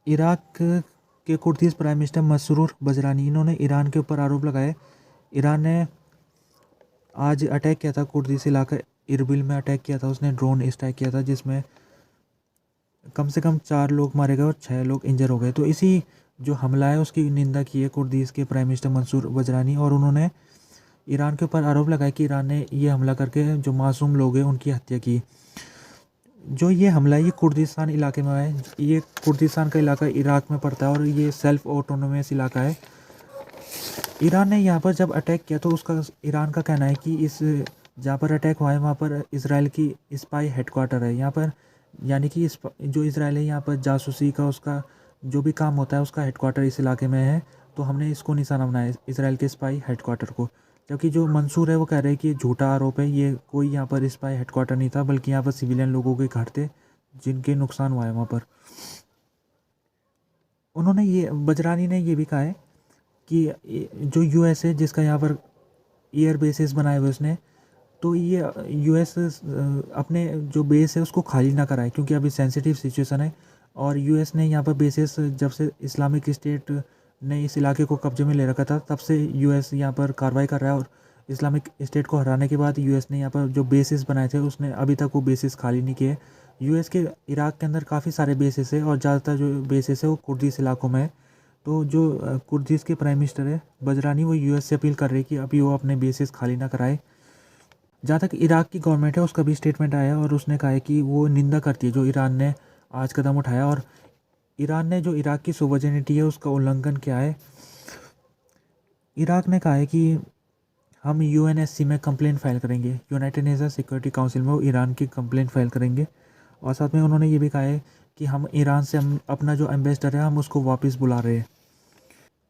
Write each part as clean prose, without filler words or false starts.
Iraq के Kurdish prime minister Masroor बजरानी, इन्होंने Iran के ऊपर आरोप लगाए। ईरान ने आज अटैक किया था कुर्दिश इलाका इरबिल में, अटैक किया था उसने, ड्रोन स्ट्राइक किया था जिसमें कम से कम 4 लोग मारे गए और 6 लोग इंजर हो गए। तो इसी जो हमला है उसकी निंदा की है कुर्दिश के प्राइम मिनिस्टर मंसूर बजरानी, और उन्होंने ईरान के ऊपर आरोप लगाया कि ईरान ने ये हमला करके जो मासूम लोग हैं उनकी हत्या की। जो ये हमला है ये कुर्दिस्तान इलाके में है, ये कुर्दिस्तान का इलाका इराक में पड़ता है और ये सेल्फ ऑटोनोमस इलाका है। ईरान ने यहाँ पर जब अटैक किया तो उसका ईरान का कहना है कि इस जहाँ पर अटैक हुआ है वहाँ पर इसराइल की स्पाई हेडक्वार्टर है यहाँ पर, यानी कि जो इसराइल है यहाँ पर जासूसी का उसका जो भी काम होता है उसका हेडक्वार्टर इस इलाके में है। तो हमने इसको निशाना बनाया इसराइल के स्पाई हेडक्वार्टर को। जबकि जो मंसूर है वो कह रहे हैं कि झूठा आरोप है, ये कोई यहाँ पर स्पाई हेडक्वार्टर नहीं था, बल्कि यहाँ पर सिविलियन लोगों के घर थे जिनके नुकसान हुआ है वहाँ पर। उन्होंने ये बजरानी ने ये भी कहा है कि जो यूएस है जिसका यहाँ पर एयर बेसिस बनाए हुए उसने, तो ये यूएस अपने जो बेस है उसको खाली ना कराए क्योंकि अभी सेंसिटिव सिचुएशन है। और यूएस ने यहाँ पर बेसिस जब से इस्लामिक स्टेट ने इस इलाके को कब्जे में ले रखा था तब से यूएस यहाँ पर कार्रवाई कर रहा है। और इस्लामिक स्टेट को हराने के बाद यूएस ने यहाँ पर जो बेसिस बनाए थे उसने अभी तक वो बेसिस खाली नहीं किए। यूएस के इराक के अंदर काफ़ी सारे बेसिस है और ज़्यादातर जो बेसिस है वो कुर्दिश इलाकों में है। तो जो कुर्दिश के प्राइम मिनिस्टर है बजरानी, वो यूएस से अपील कर रही है कि अभी वो अपने बेसिस खाली ना कराए। जहाँ तक इराक की गवर्नमेंट है उसका भी स्टेटमेंट आया और उसने कहा है कि वो निंदा करती है जो ईरान ने आज कदम उठाया, और ईरान ने जो इराक की सोवरेनिटी है उसका उल्लंघन किया है। इराक ने कहा है कि हम यूएनएससी में कंप्लेंट फाइल करेंगे, यूनाइटेड नेशन सिक्योरिटी काउंसिल में वो ईरान की कंप्लेंट फाइल करेंगे। और साथ में उन्होंने ये भी कहा है कि हम ईरान से अपना जो एम्बेसडर है हम उसको वापस बुला रहे हैं।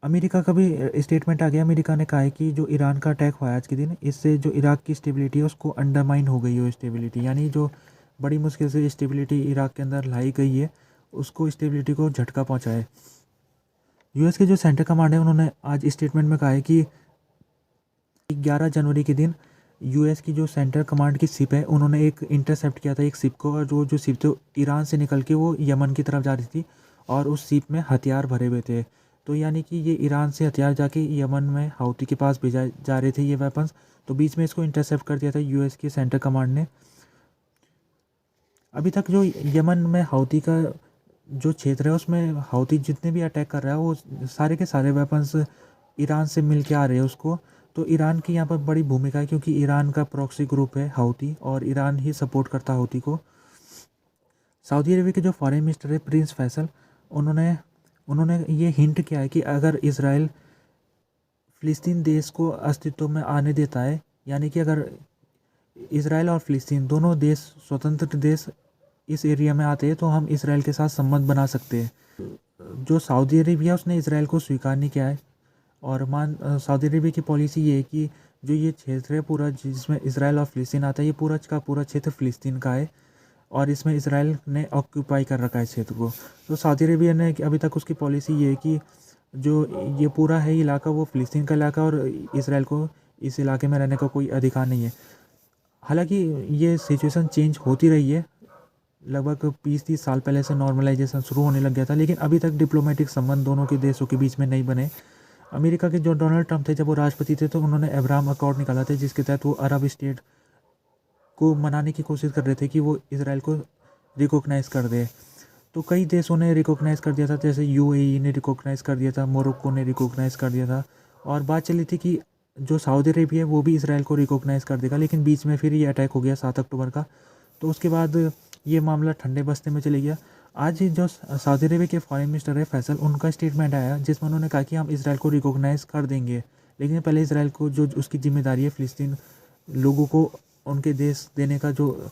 अमेरिका का भी स्टेटमेंट आ गया। अमेरिका ने कहा है कि जो ईरान का अटैक हुआ है आज के दिन, इससे जो इराक की स्टेबिलिटी है उसको अंडरमाइन हो गई है स्टेबिलिटी, यानी जो बड़ी मुश्किल से स्टेबिलिटी इराक के अंदर लाई गई है उसको स्टेबिलिटी को झटका पहुंचा है। यूएस के जो सेंट्रल कमांड है उन्होंने आज स्टेटमेंट में कहा है कि 11 जनवरी के दिन यूएस की जो सेंट्रल कमांड की शिप है उन्होंने एक इंटरसेप्ट किया था एक शिप को, और जो शिप तो ईरान से निकल के वो यमन की तरफ जा रही थी और उस शिप में हथियार भरे हुए थे। तो यानी कि ये ईरान से हथियार जाके यमन में हाउती के पास भेजा जा रहे थे ये वेपन्स। तो बीच में इसको इंटरसेप्ट कर दिया था यूएस की सेंट्रल कमांड ने। अभी तक जो यमन में हाउती का जो क्षेत्र है उसमें हाउती जितने भी अटैक कर रहा है वो सारे के सारे वेपन्स ईरान से मिल के आ रहे हैं उसको। तो ईरान की यहाँ पर बड़ी भूमिका है क्योंकि ईरान का प्रॉक्सी ग्रुप है हाउती और ईरान ही सपोर्ट करता है हाउती को। सऊदी अरब के जो फॉरेन मिनिस्टर है प्रिंस फैसल, उन्होंने उन्होंने ये हिंट किया है कि अगर इसराइल फ़िलिस्तीन देश को अस्तित्व में आने देता है, यानी कि अगर इसराइल और फ़िलिस्तीन दोनों देश स्वतंत्र देश इस एरिया में आते हैं तो हम इसराइल के साथ संबंध बना सकते हैं। जो सऊदी अरेबिया उसने इसराइल को स्वीकार नहीं किया है, और सऊदी अरेबिया की पॉलिसी ये है कि जो ये क्षेत्र है पूरा जिसमें इसराइल और फ़िलिस्तीन आता है ये पूरा का पूरा क्षेत्र फ़िलिस्तीन का है और इसमें इसराइल ने ऑक्यूपाई कर रखा है इस क्षेत्र को। तो सऊदी अरेबिया ने अभी तक उसकी पॉलिसी ये है कि जो ये पूरा है इलाका वो फ़िलिस्तीन का इलाका और इसराइल को इस इलाके में रहने का कोई अधिकार नहीं है। हालांकि ये सिचुएशन चेंज होती रही है, लगभग 20-30 साल पहले से नॉर्मलाइजेशन शुरू होने लग गया था, लेकिन अभी तक डिप्लोमेटिक संबंध दोनों के देशों के बीच में नहीं बने। अमेरिका के जो डोनाल्ड ट्रंप थे जब वो राष्ट्रपति थे तो उन्होंने अब्राहम अकॉर्ड निकाला था जिसके तहत वो अरब स्टेट को मनाने की कोशिश कर रहे थे कि वो इसराइल को रिकॉग्नाइज़ कर दे। तो कई देशों ने रिकॉग्नाइज़ कर दिया था, जैसे यूएई ने रिकॉग्नाइज़ कर दिया था, मोरक्को ने रिकॉग्नाइज़ कर दिया था, और बात चली थी कि जो सऊदी अरेबिया है वो भी इसराइल को रिकॉग्नाइज़ कर देगा। लेकिन बीच में फिर ये अटैक हो गया 7 अक्टूबर का, तो उसके बाद ये मामला ठंडे बस्ते में चले गया। आज जो सऊदी अरेबिया के फॉरेन मिनिस्टर है फैसल, उनका स्टेटमेंट आया जिसमें उन्होंने कहा कि हम इसराइल को रिकॉग्नाइज़ कर देंगे, लेकिन पहले इसराइल को जो उसकी जिम्मेदारी है फ़िलिस्तीन लोगों को उनके देश देने का जो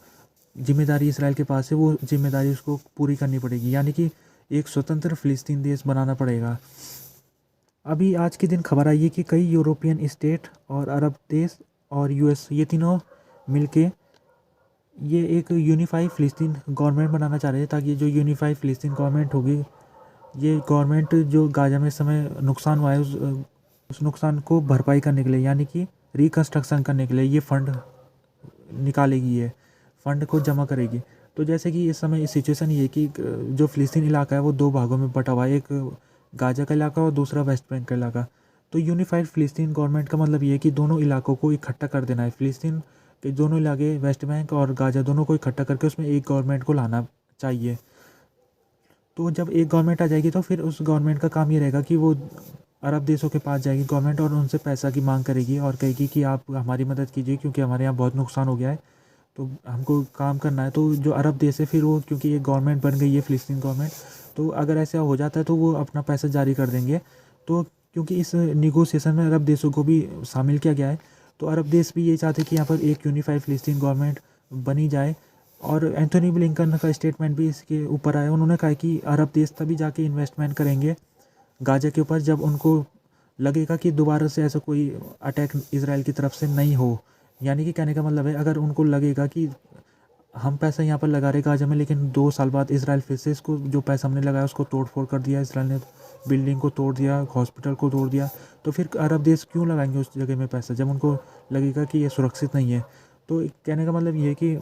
जिम्मेदारी इसराइल के पास है वो जिम्मेदारी उसको पूरी करनी पड़ेगी, यानी कि एक स्वतंत्र फ़िलिस्तीन देश बनाना पड़ेगा। अभी आज के दिन खबर आई है कि कई यूरोपियन स्टेट और अरब देश और यूएस ये तीनों मिलके ये एक यूनिफाई फ़िलिस्तीन गवर्नमेंट बनाना चाह रहे हैं, ताकि जो यूनिफाई फ़िलिस्तीन गवर्नमेंट होगी ये गवर्नमेंट जो गाज़ा में इस समय नुकसान हुआ है उस नुकसान को भरपाई करने के लिए, यानी कि रिकन्स्ट्रक्शन करने के लिए ये फ़ंड निकालेगी, ये फ़ंड को जमा करेगी। तो जैसे कि इस समय सिचुएशन ये है कि जो फ़िलिस्तीन इलाका है वो 2 भागों में बँटा हुआ है, एक गाज़ा का इलाका और दूसरा वेस्ट बैंक का इलाका। तो यूनिफ़ाइड फ़िलिस्तीन गवर्नमेंट का मतलब ये है कि दोनों इलाकों को इकट्ठा कर देना है। फ़िलिस्तीन के दोनों इलाके, वेस्ट बैंक और गाज़ा, दोनों को इकट्ठा करके उसमें एक गवर्नमेंट को लाना चाहिए। तो जब एक गवर्नमेंट आ जाएगी तो फिर उस गवर्नमेंट का काम ये रहेगा कि वो अरब देशों के पास जाएगी गवर्नमेंट और उनसे पैसा की मांग करेगी और कहेगी कि आप हमारी मदद कीजिए क्योंकि हमारे यहाँ बहुत नुकसान हो गया है, तो हमको काम करना है। तो जो अरब देश है फिर वो, क्योंकि एक गवर्नमेंट बन गई है फ़िलिस्तीन गवर्नमेंट, तो अगर ऐसा हो जाता है तो वो अपना पैसा जारी कर देंगे। तो क्योंकि इस निगोशिएशन में अरब देशों को भी शामिल किया गया है, तो अरब देश भी ये चाहते हैं कि यहाँ पर एक यूनिफाइड फ़िलिस्तीन गवर्नमेंट बनी जाए। और एंथोनी ब्लिंकन का स्टेटमेंट भी इसके ऊपर आया। उन्होंने कहा कि अरब देश तभी जाके इन्वेस्टमेंट करेंगे गाज़ा के ऊपर जब उनको लगेगा कि दोबारा से ऐसा कोई अटैक इजराइल की तरफ से नहीं हो। यानी कि कहने का मतलब है, अगर उनको लगेगा कि हम पैसा यहाँ पर लगा रहे गाज़ा में, लेकिन 2 साल बाद इजराइल फिर से इसको, जो पैसा हमने लगाया उसको तोड़ फोड़ कर दिया, इजराइल ने बिल्डिंग को तोड़ दिया, हॉस्पिटल को तोड़ दिया, तो फिर अरब देश क्यों लगाएंगे उस जगह में पैसा जब उनको लगेगा कि ये सुरक्षित नहीं है। तो कहने का मतलब ये है कि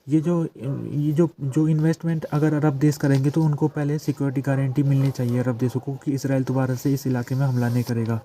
ये जो इन्वेस्टमेंट अगर अरब देश करेंगे तो उनको पहले सिक्योरिटी गारंटी मिलनी चाहिए अरब देशों को कि इसराइल दोबारा से इस इलाके में हमला नहीं करेगा।